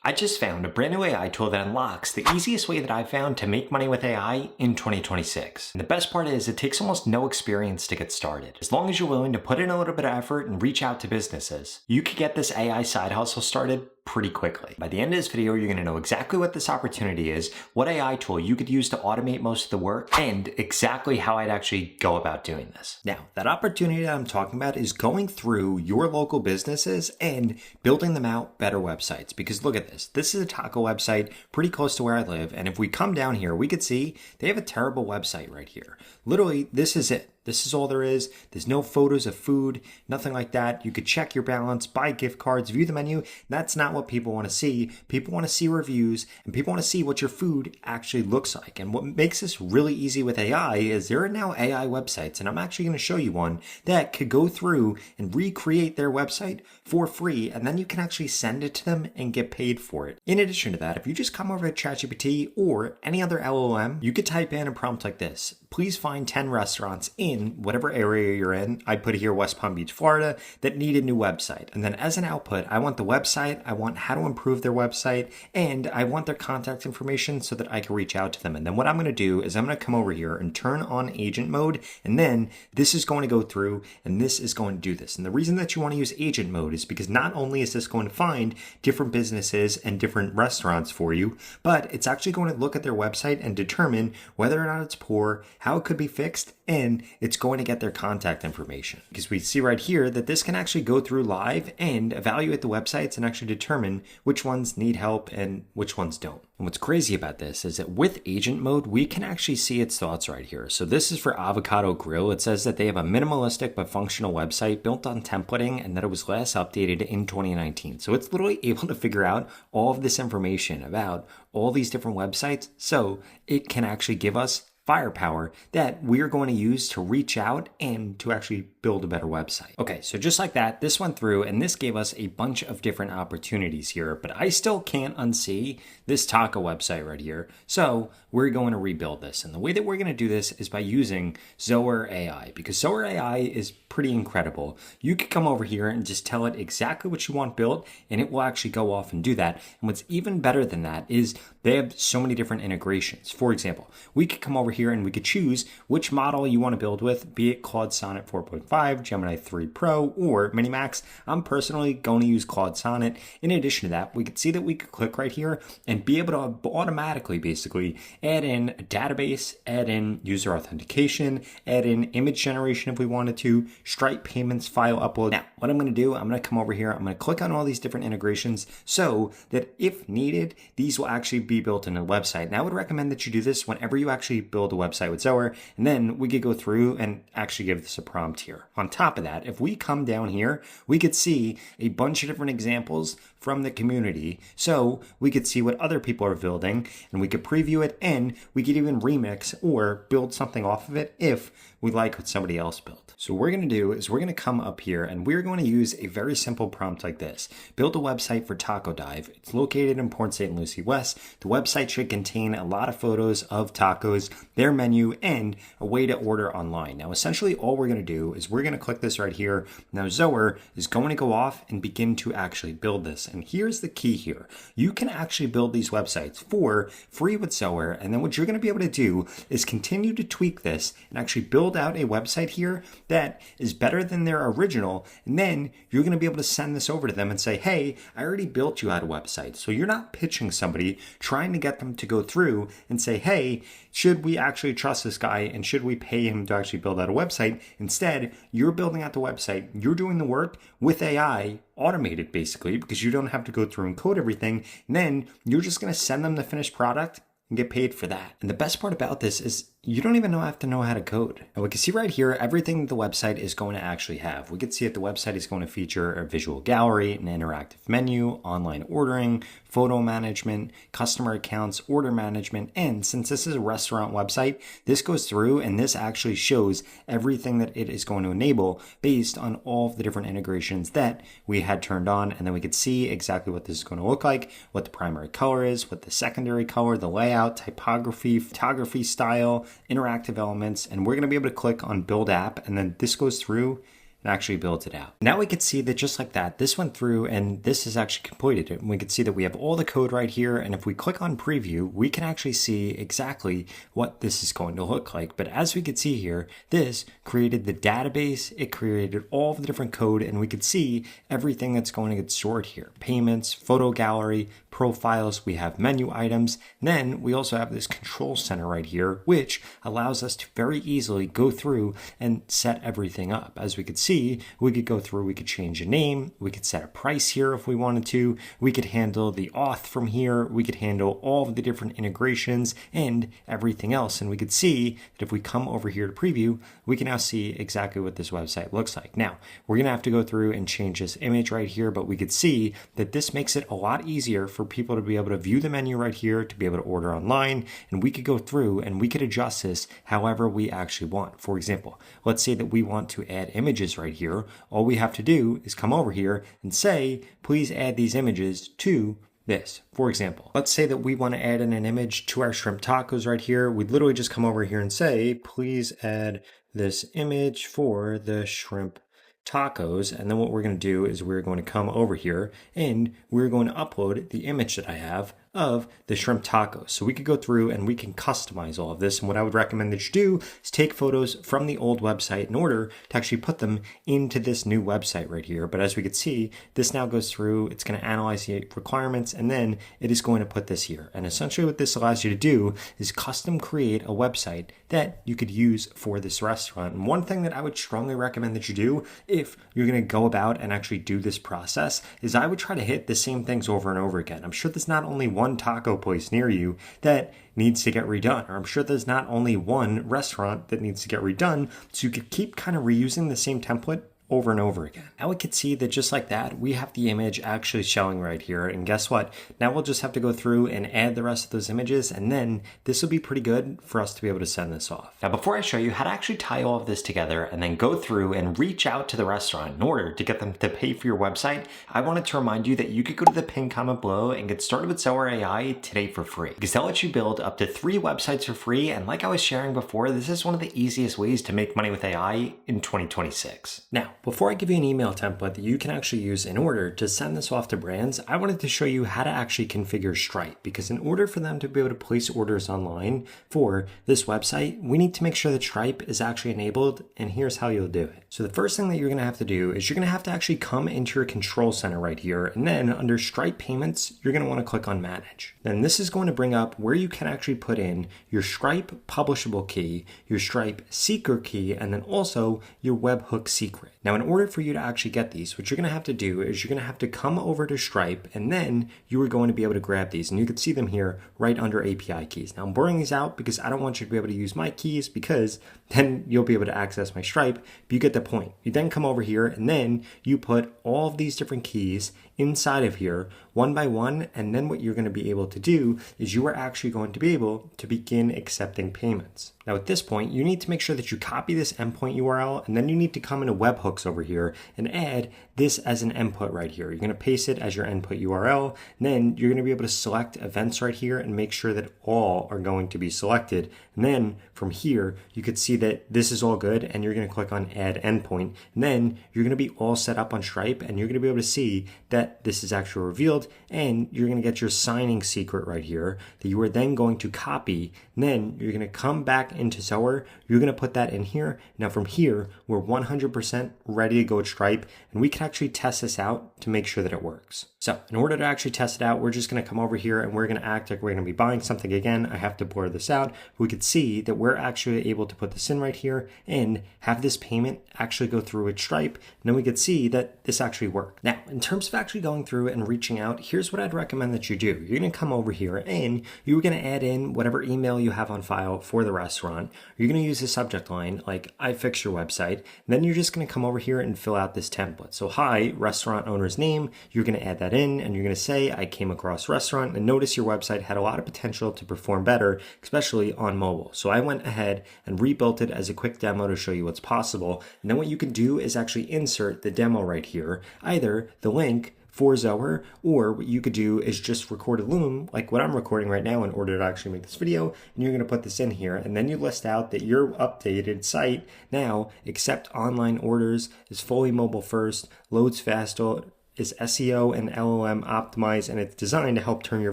I just found a brand new AI tool that unlocks the easiest way that I've found to make money with AI in 2026. And the best part is it takes almost no experience to get started. As long as you're willing to put in a little bit of effort and reach out to businesses, you could get this AI side hustle started pretty quickly. By the end of this video, you're going to know exactly what this opportunity is, what AI tool you could use to automate most of the work, and exactly how I'd actually go about doing this. Now, that opportunity that I'm talking about is going through your local businesses and building them out better websites. Because look at this. This is a taco website pretty close to where I live. And if we come down here, we could see they have a terrible website right here. Literally, this is it. This is all there is. There's no photos of food, nothing like that. You could check your balance, buy gift cards, view the menu. That's not what people want to see. People want to see reviews, and people want to see what your food actually looks like. And what makes this really easy with AI is there are now AI websites, and I'm actually going to show you one that could go through and recreate their website for free, and then you can actually send it to them and get paid for it. In addition to that, if you just come over to ChatGPT or any other LLM, you could type in a prompt like this. Please find 10 restaurants in whatever area you're in. I put here West Palm Beach, Florida, that need a new website. And then as an output, I want the website, I want how to improve their website, and I want their contact information so that I can reach out to them. And then what I'm going to do is I'm going to come over here and turn on agent mode. And then this is going to go through and this is going to do this. And the reason that you want to use agent mode is because not only is this going to find different businesses and different restaurants for you, but it's actually going to look at their website and determine whether or not it's poor, how it could be fixed, and it's going to get their contact information. Because we see right here that this can actually go through live and evaluate the websites and actually determine which ones need help and which ones don't. And what's crazy about this is that with agent mode, we can actually see its thoughts right here. So this is for Avocado Grill. It says that they have a minimalistic but functional website built on templating and that it was last updated in 2019. So it's literally able to figure out all of this information about all these different websites. So it can actually give us firepower that we're going to use to reach out and to actually build a better website. Okay, so just like that, this went through and this gave us a bunch of different opportunities here, but I still can't unsee this taco website right here. So we're going to rebuild this. And the way that we're going to do this is by using Zoer AI, because Zoer AI is pretty incredible. You could come over here and just tell it exactly what you want built, and it will actually go off and do that. And what's even better than that is they have so many different integrations. For example, we could come over here and we could choose which model you want to build with, be it Claude Sonnet 4.5, Gemini 3 Pro, or Minimax. I'm personally going to use Claude Sonnet. In addition to that, we could see that we could click right here and be able to automatically basically add in a database, add in user authentication, add in image generation if we wanted to, Stripe payments, file upload. Now, what I'm going to do, I'm going to come over here, I'm going to click on all these different integrations so that if needed, these will actually be built into the website. And I would recommend that you do this whenever you actually build a website with Zoer, and then we could go through and actually give this a prompt here. On top of that, if we come down here, we could see a bunch of different examples from the community. So we could see what other people are building and we could preview it, and we could even remix or build something off of it if we like what somebody else built. So what we're going to do is we're going to come up here and we're going to use a very simple prompt like this. Build a website for Taco Dive. It's located in Port St. Lucie West. The website should contain a lot of photos of tacos, their menu, and a way to order online. Now, essentially all we're going to do is we're going to click this right here. Now, Zoer is going to go off and begin to actually build this. And here's the key here. You can actually build these websites for free with Zoer. And then what you're going to be able to do is continue to tweak this and actually build out a website here that is better than their original. And then you're going to be able to send this over to them and say, hey, I already built you out a website. So you're not pitching somebody trying to get them to go through and say, hey, should we actually trust this guy and should we pay him to actually build out a website? Instead, you're building out the website. You're doing the work with AI, automated basically, because you don't have to go through and code everything. And then you're just going to send them the finished product and get paid for that. And the best part about this is you don't even have to know how to code. And we can see right here, everything the website is going to actually have. We can see that the website is going to feature a visual gallery, an interactive menu, online ordering, photo management, customer accounts, order management. And since this is a restaurant website, this goes through and this actually shows everything that it is going to enable based on all of the different integrations that we had turned on. And then we could see exactly what this is going to look like, what the primary color is, what the secondary color, the layout, typography, photography style, interactive elements, and we're going to be able to click on build app, and then this goes through and actually builds it out. Now we can see that just like that, this went through and this is actually completed. And we can see that we have all the code right here. And if we click on preview, we can actually see exactly what this is going to look like. But as we can see here, this created the database, it created all of the different code, and we could see everything that's going to get stored here. Payments, photo gallery, profiles, we have menu items. And then we also have this control center right here, which allows us to very easily go through and set everything up. As we could see, we could go through, we could change a name, we could set a price here if we wanted to, we could handle the auth from here, we could handle all of the different integrations and everything else. And we could see that if we come over here to preview, we can now see exactly what this website looks like. Now, we're gonna have to go through and change this image right here, but we could see that this makes it a lot easier for people to be able to view the menu right here, to be able to order online, and we could go through and we could adjust this however we actually want. For example, let's say that we want to add images right here. All we have to do is come over here and say, please add these images to this. For example, let's say that we want to add in an image to our shrimp tacos right here. We'd literally just come over here and say, please add this image for the shrimp tacos. And then what we're going to do is we're going to come over here and we're going to upload the image that I have of the shrimp tacos. So we could go through and we can customize all of this. And what I would recommend that you do is take photos from the old website in order to actually put them into this new website right here. But as we can see, this now goes through, it's going to analyze the requirements, and then it is going to put this here. And essentially what this allows you to do is custom create a website that you could use for this restaurant. And one thing that I would strongly recommend that you do if you're going to go about and actually do this process is I would try to hit the same things over and over again. I'm sure there's not only one taco place near you that needs to get redone, or I'm sure there's not only one restaurant that needs to get redone, so you could keep kind of reusing the same template over and over again. Now we could see that just like that, we have the image actually showing right here. And guess what? Now we'll just have to go through and add the rest of those images, and then this will be pretty good for us to be able to send this off. Now, before I show you how to actually tie all of this together and then go through and reach out to the restaurant in order to get them to pay for your website, I wanted to remind you that you could go to the pinned comment below and get started with Zoer AI today for free, because they'll let you build up to 3 websites for free. And like I was sharing before, this is one of the easiest ways to make money with AI in 2026. Now, before I give you an email template that you can actually use in order to send this off to brands, I wanted to show you how to actually configure Stripe, because in order for them to be able to place orders online for this website, we need to make sure that Stripe is actually enabled, and here's how you'll do it. So the first thing that you're going to have to do is you're going to have to actually come into your control center right here, and then under Stripe payments, you're going to want to click on manage. Then this is going to bring up where you can actually put in your Stripe publishable key, your Stripe secret key, and then also your webhook secret. Now, in order for you to actually get these, what you're going to have to do is you're going to have to come over to Stripe, and then you are going to be able to grab these, and you can see them here right under API keys. Now, I'm blurring these out because I don't want you to be able to use my keys, because then you'll be able to access my Stripe, but you get the point. You then come over here, and then you put all of these different keys inside of here one by one, and then what you're going to be able to do is you are actually going to be able to begin accepting payments. Now at this point, you need to make sure that you copy this endpoint URL, and then you need to come into webhooks over here and add this as an input right here. You're going to paste it as your input URL, and then you're going to be able to select events right here and make sure that all are going to be selected. And then from here, you could see that this is all good, and you're going to click on add endpoint, and then you're going to be all set up on Stripe, and you're going to be able to see that this is actually revealed, and you're going to get your signing secret right here that you are then going to copy, and then you're going to come back into Zoer, you're going to put that in here. Now from here, we're 100% ready to go with Stripe, and we can actually test this out to make sure that it works. So in order to actually test it out, we're just going to come over here and we're going to act like we're going to be buying something again. I have to blur this out. We could see that we're actually able to put this in right here and have this payment actually go through with Stripe. And then we could see that this actually worked. Now, in terms of actually going through and reaching out, here's what I'd recommend that you do. You're going to come over here and you're going to add in whatever email you have on file for the restaurant. You're going to use the subject line like I fixed your website. And then you're just going to come over here and fill out this template. So hi, restaurant owner's name. You're going to add that in, and you're going to say I came across restaurant, and notice your website had a lot of potential to perform better, especially on mobile. So I went ahead and rebuilt it as a quick demo to show you what's possible. And then what you can do is actually insert the demo right here, either the link for Zoer, or what you could do is just record a loom like what I'm recording right now in order to actually make this video, and you're going to put this in here, and then you list out that your updated site now accept online orders, is fully mobile first, loads faster, is SEO and LLM optimized, and it's designed to help turn your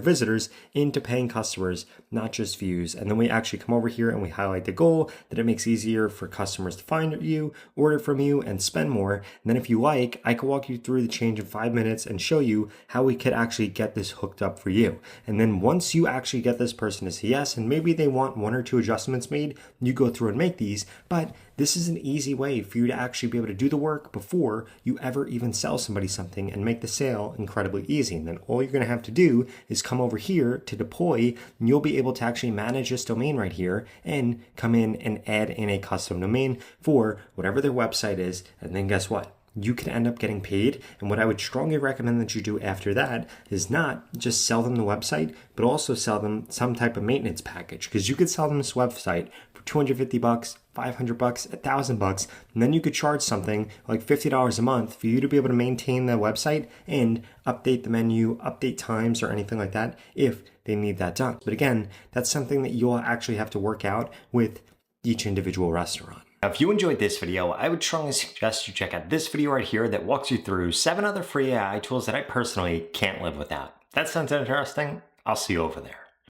visitors into paying customers, not just views. And then we actually come over here and we highlight the goal, that it makes it easier for customers to find you, order from you, and spend more. And then if you like, I can walk you through the change in 5 minutes and show you how we could actually get this hooked up for you. And then once you actually get this person to say yes, and maybe they want 1 or 2 adjustments made, you go through and make these. But this is an easy way for you to actually be able to do the work before you ever even sell somebody something and make the sale incredibly easy. And then all you're going to have to do is come over here to deploy, and you'll be able to actually manage this domain right here and come in and add in a custom domain for whatever their website is. And then guess what? You can end up getting paid. And what I would strongly recommend that you do after that is not just sell them the website, but also sell them some type of maintenance package, because you could sell them this website for $250, $500, $1,000, and then you could charge something like $50 a month for you to be able to maintain the website and update the menu, update times, or anything like that if they need that done. But again, that's something that you'll actually have to work out with each individual restaurant. Now, if you enjoyed this video, I would strongly suggest you check out this video right here that walks you through 7 other free AI tools that I personally can't live without. That sounds interesting? I'll see you over there.